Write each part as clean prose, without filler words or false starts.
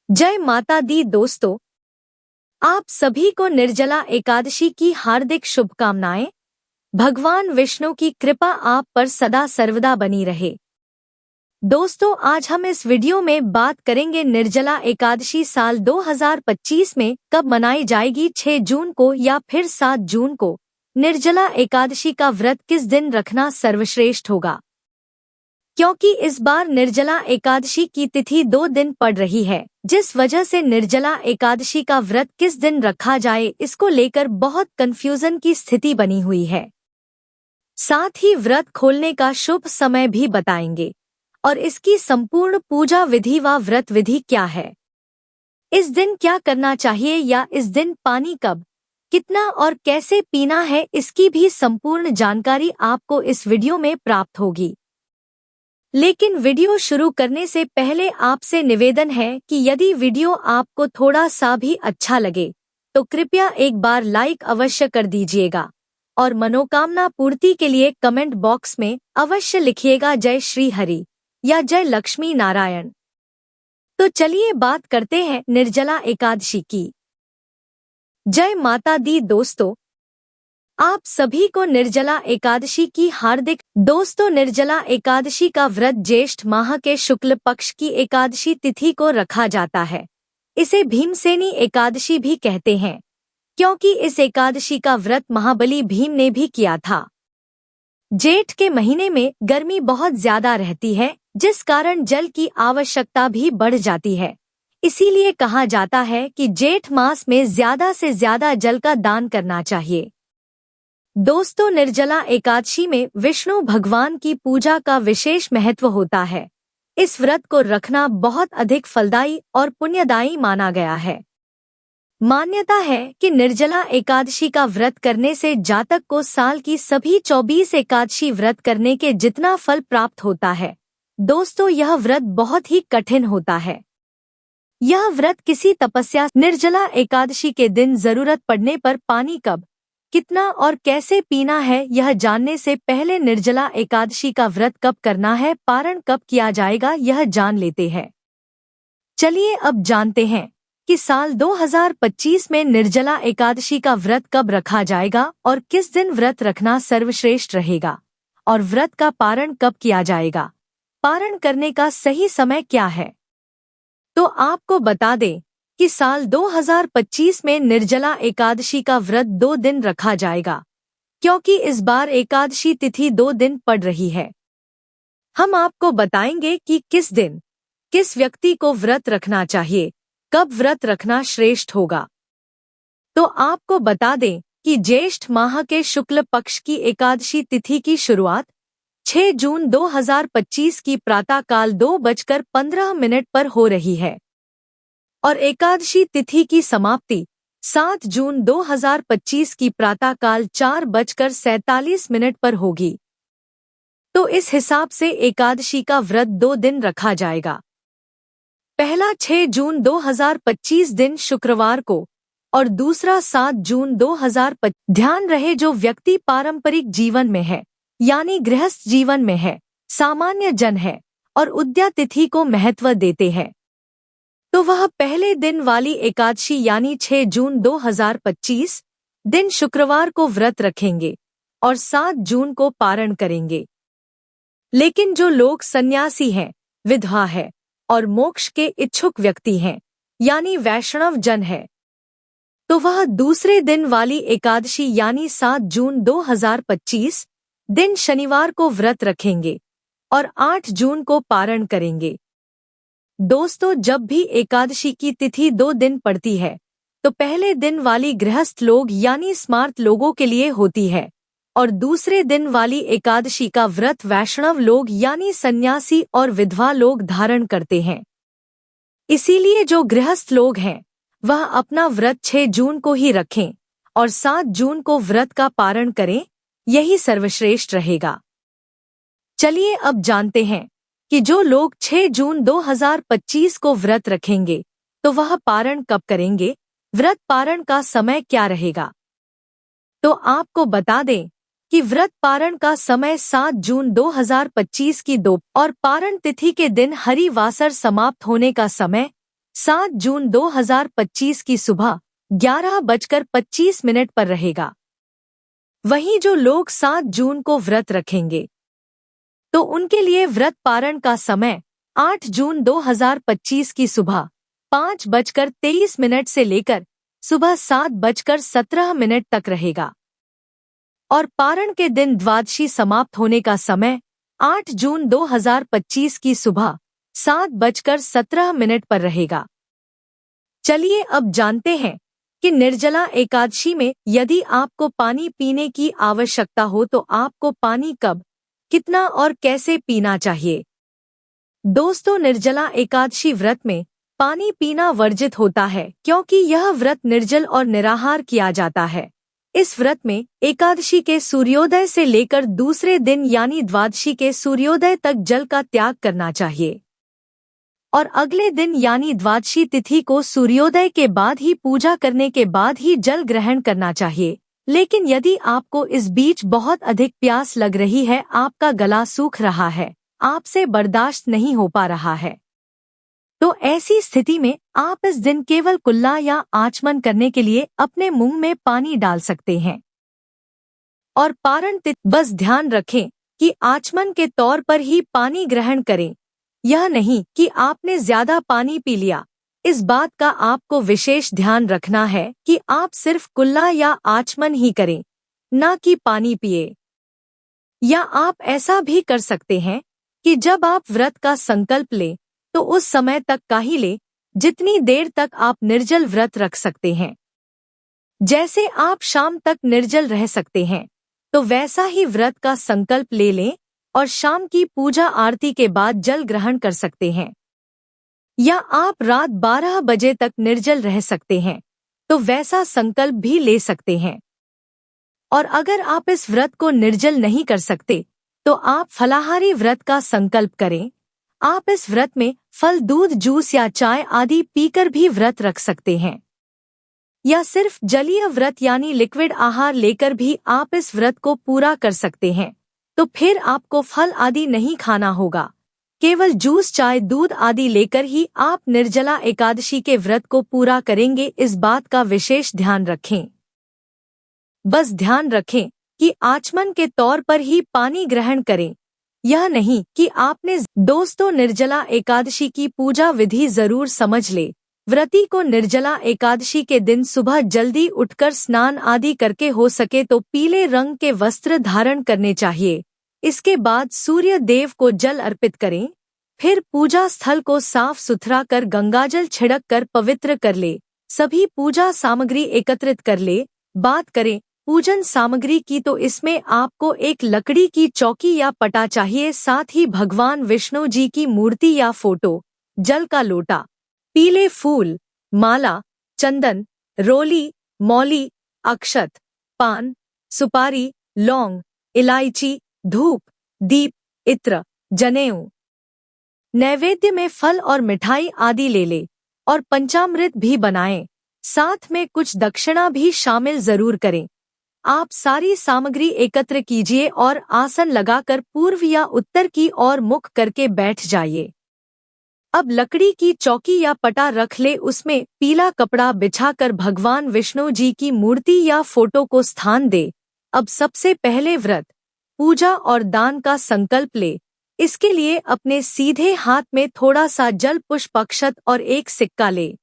जय माता दी दोस्तों, आप सभी को निर्जला एकादशी की हार्दिक शुभकामनाएं। भगवान विष्णु की कृपा आप पर सदा सर्वदा बनी रहे। दोस्तों, आज हम इस वीडियो में बात करेंगे निर्जला एकादशी साल 2025 में कब मनाई जाएगी। 6 जून को या फिर 7 जून को निर्जला एकादशी का व्रत किस दिन रखना सर्वश्रेष्ठ होगा, क्योंकि इस बार निर्जला एकादशी की तिथि 2 दिन पड़ रही है, जिस वजह से निर्जला एकादशी का व्रत किस दिन रखा जाए इसको लेकर बहुत कंफ्यूजन की स्थिति बनी हुई है। साथ ही व्रत खोलने का शुभ समय भी बताएंगे और इसकी संपूर्ण पूजा विधि व व्रत विधि क्या है, इस दिन क्या करना चाहिए या इस दिन पानी कब, कितना और कैसे पीना है, इसकी भी संपूर्ण जानकारी आपको इस वीडियो में प्राप्त होगी। लेकिन वीडियो शुरू करने से पहले आपसे निवेदन है कि यदि वीडियो आपको थोड़ा सा भी अच्छा लगे तो कृपया एक बार लाइक अवश्य कर दीजिएगा और मनोकामना पूर्ति के लिए कमेंट बॉक्स में अवश्य लिखिएगा जय श्री हरि या जय लक्ष्मी नारायण। तो चलिए बात करते हैं निर्जला एकादशी की। जय माता दी दोस्तों, आप सभी को निर्जला एकादशी की हार्दिक। दोस्तों, निर्जला एकादशी का व्रत ज्येष्ठ माह के शुक्ल पक्ष की एकादशी तिथि को रखा जाता है। इसे भीमसेनी एकादशी भी कहते हैं, क्योंकि इस एकादशी का व्रत महाबली भीम ने भी किया था। जेठ के महीने में गर्मी बहुत ज्यादा रहती है, जिस कारण जल की आवश्यकता भी बढ़ जाती है। इसीलिए कहा जाता है कि जेठ मास में ज्यादा से ज्यादा जल का दान करना चाहिए। दोस्तों, निर्जला एकादशी में विष्णु भगवान की पूजा का विशेष महत्व होता है। इस व्रत को रखना बहुत अधिक फलदायी और पुण्यदायी माना गया है। मान्यता है कि निर्जला एकादशी का व्रत करने से जातक को साल की सभी 24 एकादशी व्रत करने के जितना फल प्राप्त होता है। दोस्तों, यह व्रत बहुत ही कठिन होता है। यह व्रत किसी तपस्या। निर्जला एकादशी के दिन जरूरत पड़ने पर पानी कब, कितना और कैसे पीना है, यह जानने से पहले निर्जला एकादशी का व्रत कब करना है, पारण कब किया जाएगा, यह जान लेते हैं। चलिए अब जानते हैं कि साल 2025 में निर्जला एकादशी का व्रत कब रखा जाएगा और किस दिन व्रत रखना सर्वश्रेष्ठ रहेगा और व्रत का पारण कब किया जाएगा। पारण करने का सही समय क्या है, तो आपको बता दें कि साल 2025 में निर्जला एकादशी का व्रत 2 दिन रखा जाएगा, क्योंकि इस बार एकादशी तिथि 2 दिन पड़ रही है। हम आपको बताएंगे कि किस दिन किस व्यक्ति को व्रत रखना चाहिए, कब व्रत रखना श्रेष्ठ होगा। तो आपको बता दें कि ज्येष्ठ माह के शुक्ल पक्ष की एकादशी तिथि की शुरुआत 6 जून 2025 की प्रातःकाल 2:15 पर हो रही है और एकादशी तिथि की समाप्ति 7 जून 2025 की प्रातःकाल 4:47 पर होगी। तो इस हिसाब से एकादशी का व्रत 2 दिन रखा जाएगा। पहला 6 जून 2025 दिन शुक्रवार को और दूसरा 7 जून 2025। ध्यान रहे, जो व्यक्ति पारंपरिक जीवन में है यानी गृहस्थ जीवन में है, सामान्य जन है और उद्या तिथि को महत्व देते हैं, तो वह पहले दिन वाली एकादशी यानी 6 जून 2025 दिन शुक्रवार को व्रत रखेंगे और 7 जून को पारण करेंगे। लेकिन जो लोग सन्यासी हैं, विधवा है और मोक्ष के इच्छुक व्यक्ति हैं यानी वैष्णव जन है, तो वह दूसरे दिन वाली एकादशी यानी 7 जून 2025 दिन शनिवार को व्रत रखेंगे और 8 जून को पारण करेंगे। दोस्तों, जब भी एकादशी की तिथि 2 दिन पड़ती है तो पहले दिन वाली गृहस्थ लोग यानी स्मार्त लोगों के लिए होती है और दूसरे दिन वाली एकादशी का व्रत वैष्णव लोग यानी सन्यासी और विधवा लोग धारण करते हैं। इसीलिए जो गृहस्थ लोग हैं वह अपना व्रत 6 जून को ही रखें और 7 जून को व्रत का पारण करें, यही सर्वश्रेष्ठ रहेगा। चलिए अब जानते हैं कि जो लोग 6 जून 2025 को व्रत रखेंगे तो वह पारण कब करेंगे, व्रत पारण का समय क्या रहेगा। तो आपको बता दें कि व्रत पारण का समय 7 जून 2025 की दोपहर और पारण तिथि के दिन हरिवासर समाप्त होने का समय 7 जून 2025 की सुबह 11:25 पर रहेगा। वहीं जो लोग 7 जून को व्रत रखेंगे तो उनके लिए व्रत पारण का समय 8 जून 2025 की सुबह 5:23 से लेकर सुबह 7:17 तक रहेगा और पारण के दिन द्वादशी समाप्त होने का समय 8 जून 2025 की सुबह 7:17 पर रहेगा। चलिए अब जानते हैं कि निर्जला एकादशी में यदि आपको पानी पीने की आवश्यकता हो तो आपको पानी कब, कितना और कैसे पीना चाहिए। दोस्तों, निर्जला एकादशी व्रत में पानी पीना वर्जित होता है क्योंकि यह व्रत निर्जल और निराहार किया जाता है। इस व्रत में एकादशी के सूर्योदय से लेकर दूसरे दिन यानी द्वादशी के सूर्योदय तक जल का त्याग करना चाहिए और अगले दिन यानी द्वादशी तिथि को सूर्योदय के बाद ही पूजा करने के बाद ही जल ग्रहण करना चाहिए। लेकिन यदि आपको इस बीच बहुत अधिक प्यास लग रही है, आपका गला सूख रहा है, आपसे बर्दाश्त नहीं हो पा रहा है, तो ऐसी स्थिति में आप इस दिन केवल कुल्ला या आचमन करने के लिए अपने मुंह में पानी डाल सकते हैं और पारण तिथि बस ध्यान रखें कि आचमन के तौर पर ही पानी ग्रहण करें। यह नहीं कि आपने ज्यादा पानी पी लिया। इस बात का आपको विशेष ध्यान रखना है कि आप सिर्फ कुल्ला या आचमन ही करें, न कि पानी पिए। या आप ऐसा भी कर सकते हैं कि जब आप व्रत का संकल्प लें तो उस समय तक का ही लें जितनी देर तक आप निर्जल व्रत रख सकते हैं। जैसे आप शाम तक निर्जल रह सकते हैं तो वैसा ही व्रत का संकल्प ले लें और शाम की पूजा आरती के बाद जल ग्रहण कर सकते हैं। या आप रात 12 बजे तक निर्जल रह सकते हैं तो वैसा संकल्प भी ले सकते हैं। और अगर आप इस व्रत को निर्जल नहीं कर सकते तो आप फलाहारी व्रत का संकल्प करें। आप इस व्रत में फल, दूध, जूस या चाय आदि पीकर भी व्रत रख सकते हैं या सिर्फ जलीय व्रत यानी लिक्विड आहार लेकर भी आप इस व्रत को पूरा कर सकते हैं। तो फिर आपको फल आदि नहीं खाना होगा, केवल जूस, चाय, दूध आदि लेकर ही आप निर्जला एकादशी के व्रत को पूरा करेंगे। इस बात का विशेष ध्यान रखें। बस ध्यान रखें कि आचमन के तौर पर ही पानी ग्रहण करें, यह नहीं कि आपने। दोस्तों, निर्जला एकादशी की पूजा विधि जरूर समझ ले। व्रती को निर्जला एकादशी के दिन सुबह जल्दी उठकर स्नान आदि करके हो सके तो पीले रंग के वस्त्र धारण करने चाहिए। इसके बाद सूर्य देव को जल अर्पित करें। फिर पूजा स्थल को साफ सुथरा कर गंगाजल छिड़क कर पवित्र कर ले। सभी पूजा सामग्री एकत्रित कर ले। बात करें पूजन सामग्री की तो इसमें आपको एक लकड़ी की चौकी या पटा चाहिए, साथ ही भगवान विष्णु जी की मूर्ति या फोटो, जल का लोटा, पीले फूल, माला, चंदन, रोली, मौली, अक्षत, पान, सुपारी, लौंग, इलायची, धूप, दीप, इत्र, जनेऊ। नैवेद्य में फल और मिठाई आदि ले ले और पंचामृत भी बनाएं। साथ में कुछ दक्षिणा भी शामिल जरूर करें। आप सारी सामग्री एकत्र कीजिए और आसन लगाकर पूर्व या उत्तर की ओर मुख करके बैठ जाइए। अब लकड़ी की चौकी या पटा रख ले, उसमें पीला कपड़ा बिछाकर भगवान विष्णु जी की मूर्ति या फोटो को स्थान दे। अब सबसे पहले व्रत, पूजा और दान का संकल्प ले। इसके लिए अपने सीधे हाथ में थोड़ा सा जल, पुष्प, अक्षत और एक सिक्का ले।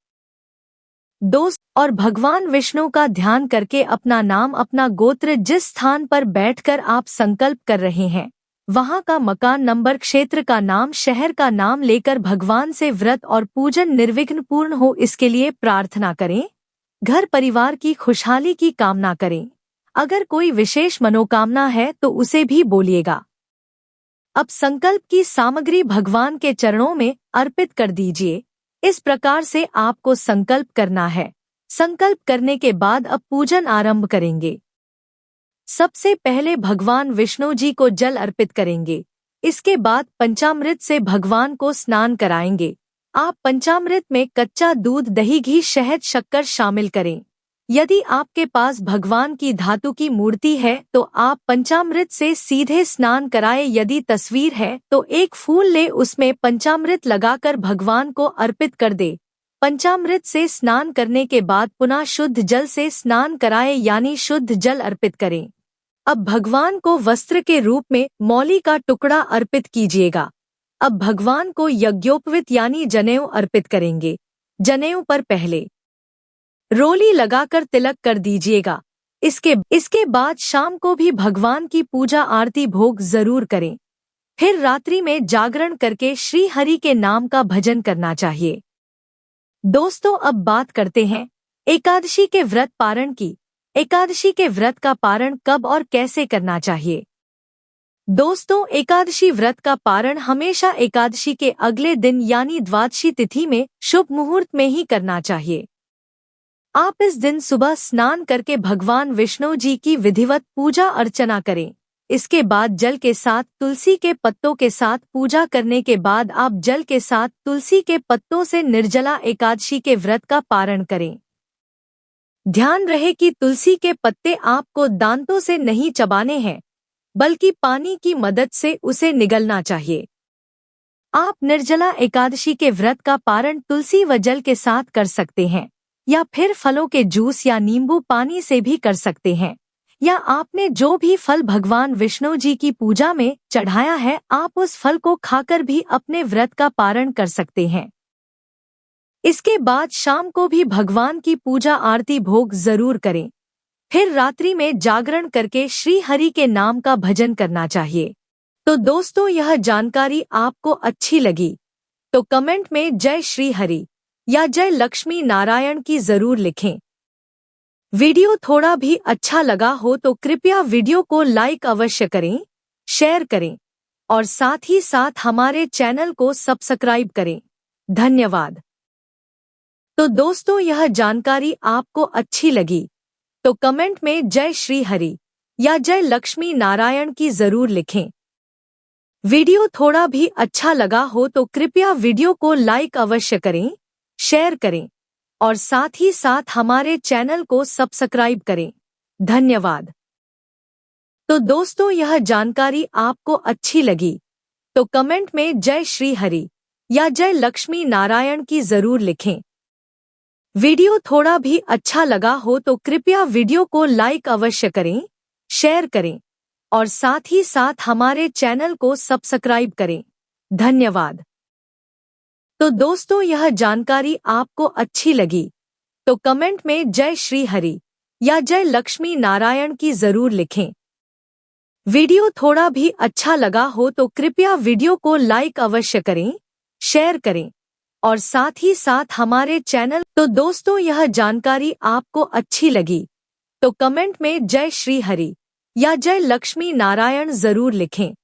दोस्त, और भगवान विष्णु का ध्यान करके अपना नाम, अपना गोत्र, जिस स्थान पर बैठकर आप संकल्प कर रहे हैं वहां का मकान नंबर, क्षेत्र का नाम, शहर का नाम लेकर भगवान से व्रत और पूजन निर्विघ्न पूर्ण हो इसके लिए प्रार्थना करें। घर परिवार की खुशहाली की कामना करें। अगर कोई विशेष मनोकामना है तो उसे भी बोलिएगा। अब संकल्प की सामग्री भगवान के चरणों में अर्पित कर दीजिए। इस प्रकार से आपको संकल्प करना है। संकल्प करने के बाद अब पूजन आरंभ करेंगे। सबसे पहले भगवान विष्णु जी को जल अर्पित करेंगे। इसके बाद पंचामृत से भगवान को स्नान कराएंगे। आप पंचामृत में कच्चा दूध, दही, घी, शहद, शक्कर शामिल करें। यदि आपके पास भगवान की धातु की मूर्ति है तो आप पंचामृत से सीधे स्नान कराएं। यदि तस्वीर है तो एक फूल ले, उसमें पंचामृत लगाकर भगवान को अर्पित कर दे। पंचामृत से स्नान करने के बाद पुनः शुद्ध जल से स्नान कराएं यानी शुद्ध जल अर्पित करें। अब भगवान को वस्त्र के रूप में मौली का टुकड़ा अर्पित कीजिएगा। अब भगवान को यज्ञोपवीत यानी जनेऊ अर्पित करेंगे। जनेऊ पर पहले रोली लगाकर तिलक कर दीजिएगा। इसके बाद शाम को भी भगवान की पूजा आरती भोग जरूर करें। फिर रात्रि में जागरण करके श्री हरि के नाम का भजन करना चाहिए। दोस्तों, अब बात करते हैं एकादशी के व्रत पारण की। एकादशी के व्रत का पारण कब और कैसे करना चाहिए? दोस्तों, एकादशी व्रत का पारण हमेशा एकादशी के अगले दिन यानी द्वादशी तिथि में शुभ मुहूर्त में ही करना चाहिए। आप इस दिन सुबह स्नान करके भगवान विष्णु जी की विधिवत पूजा अर्चना करें। इसके बाद जल के साथ तुलसी के पत्तों के साथ पूजा करने के बाद आप जल के साथ तुलसी के पत्तों से निर्जला एकादशी के व्रत का पारण करें। ध्यान रहे कि तुलसी के पत्ते आपको दांतों से नहीं चबाने हैं, बल्कि पानी की मदद से उसे निगलना चाहिए। आप निर्जला एकादशी के व्रत का पारण तुलसी व जल के साथ कर सकते हैं, या फिर फलों के जूस या नींबू पानी से भी कर सकते हैं, या आपने जो भी फल भगवान विष्णु जी की पूजा में चढ़ाया है आप उस फल को खाकर भी अपने व्रत का पारण कर सकते हैं। इसके बाद शाम को भी भगवान की पूजा आरती भोग जरूर करें। फिर रात्रि में जागरण करके श्री हरि के नाम का भजन करना चाहिए। तो दोस्तों, यह जानकारी आपको अच्छी लगी तो कमेंट में जय श्री हरि या जय लक्ष्मी नारायण की जरूर लिखें। वीडियो थोड़ा भी अच्छा लगा हो तो कृपया वीडियो को लाइक अवश्य करें, शेयर करें और साथ ही साथ हमारे चैनल को सब्सक्राइब करें। धन्यवाद। तो दोस्तों, यह जानकारी आपको अच्छी लगी तो कमेंट में जय श्री हरि या जय लक्ष्मी नारायण की जरूर लिखें। वीडियो थोड़ा भी अच्छा लगा हो तो कृपया वीडियो को लाइक अवश्य करें, शेयर करें और साथ ही साथ हमारे चैनल को सब्सक्राइब करें। धन्यवाद। तो दोस्तों, यह जानकारी आपको अच्छी लगी तो कमेंट में जय श्री हरि या जय लक्ष्मी नारायण की जरूर लिखें। वीडियो थोड़ा भी अच्छा लगा हो तो कृपया वीडियो को लाइक अवश्य करें, शेयर करें और साथ ही साथ हमारे चैनल को सब्सक्राइब करें। धन्यवाद। तो दोस्तों, यह जानकारी आपको अच्छी लगी तो कमेंट में जय श्री हरि या जय लक्ष्मी नारायण की जरूर लिखें। वीडियो थोड़ा भी अच्छा लगा हो तो कृपया वीडियो को लाइक अवश्य करें, शेयर करें और साथ ही साथ हमारे चैनल। तो दोस्तों, यह जानकारी आपको अच्छी लगी तो कमेंट में जय श्री हरि या जय लक्ष्मी नारायण जरूर लिखें।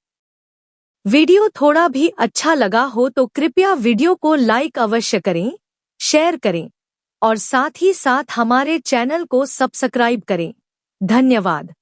वीडियो थोड़ा भी अच्छा लगा हो तो कृपया वीडियो को लाइक अवश्य करें, शेयर करें और साथ ही साथ हमारे चैनल को सब्सक्राइब करें। धन्यवाद।